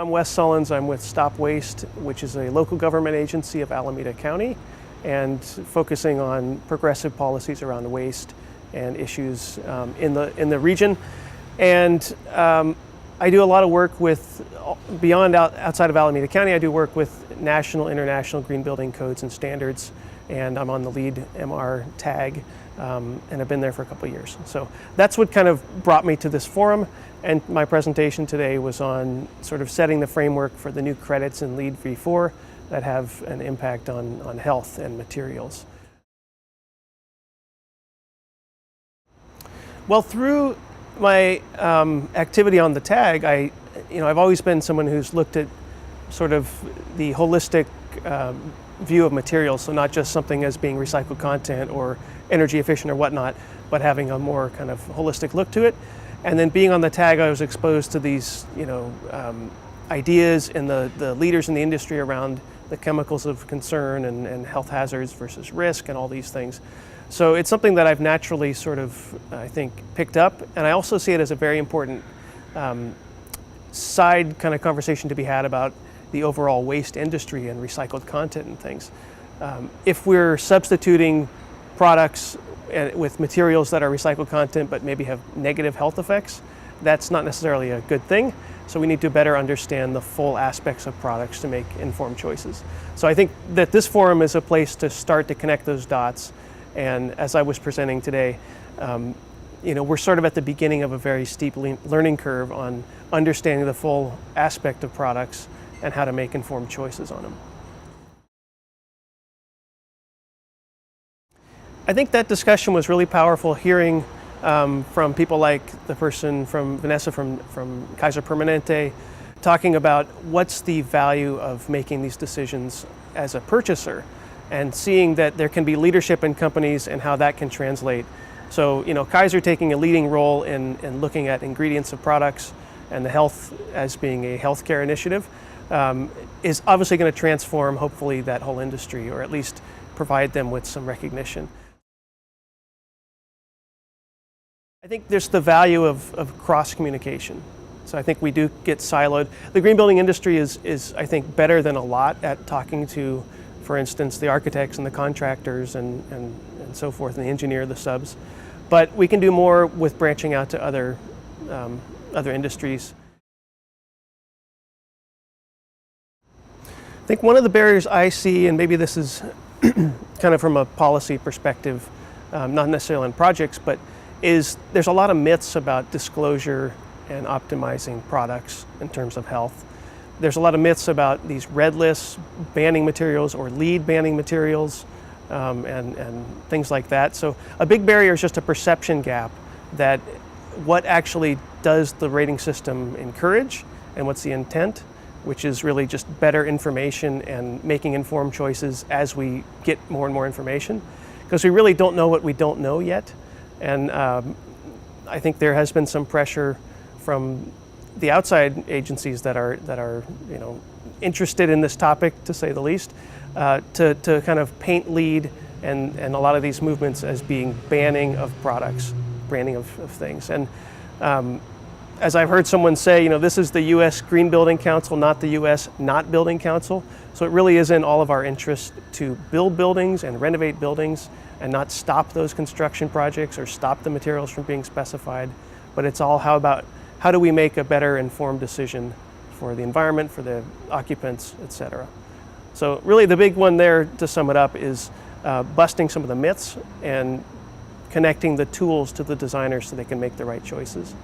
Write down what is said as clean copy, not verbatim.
I'm Wes Sullens. I'm with Stop Waste, which is a local government agency of Alameda County, and focusing on progressive policies around waste and issues in the region. And I do a lot of work with, outside of Alameda County, I do work with national, international green building codes and standards, and I'm on the LEED MR tag, and I've been there for a couple of years. So that's what kind of brought me to this forum, and my presentation today was on sort of setting the framework for the new credits in LEED v4 that have an impact on health and materials. Well, through my activity on the tag, I've always been someone who's looked at sort of the holistic view of materials, so not just something as being recycled content or energy efficient or whatnot, but having a more kind of holistic look to it. And then being on the tag, I was exposed to these, ideas and the leaders in the industry around the chemicals of concern and health hazards versus risk and all these things. So it's something that I've naturally sort of, I think, picked up, and I also see it as a very important side kind of conversation to be had about the overall waste industry and recycled content and things. If we're substituting products with materials that are recycled content but maybe have negative health effects, that's not necessarily a good thing. So we need to better understand the full aspects of products to make informed choices. So I think that this forum is a place to start to connect those dots. And as I was presenting today, we're sort of at the beginning of a very steep learning curve on understanding the full aspect of products and how to make informed choices on them. I think that discussion was really powerful, hearing from people like the person from Vanessa from Kaiser Permanente, talking about what's the value of making these decisions as a purchaser, and seeing that there can be leadership in companies and how that can translate. So, Kaiser taking a leading role in looking at ingredients of products and the health as being a healthcare initiative is obviously going to transform, hopefully, that whole industry, or at least provide them with some recognition. I think there's the value of cross-communication. So I think we do get siloed. The green building industry is I think, better than a lot at talking to, for instance, the architects and the contractors and so forth, and the engineer, the subs. But we can do more with branching out to other industries. I think one of the barriers I see, and maybe this is kind of from a policy perspective, not necessarily in projects, but is there's a lot of myths about disclosure and optimizing products in terms of health. There's a lot of myths about these red lists banning materials or LEED banning materials and things like that. So a big barrier is just a perception gap that what actually does the rating system encourage and what's the intent, which is really just better information and making informed choices as we get more and more information, because we really don't know what we don't know yet. And I think there has been some pressure from the outside agencies that are interested in this topic, to say the least, to kind of paint LEED and a lot of these movements as being banning of products, branding of things. And as I've heard someone say, this is the U.S. Green Building Council, not the U.S. Not Building Council. So it really is in all of our interest to build buildings and renovate buildings and not stop those construction projects or stop the materials from being specified. But it's all how do we make a better informed decision for the environment, for the occupants, et cetera. So really the big one there, to sum it up, is busting some of the myths and connecting the tools to the designers so they can make the right choices.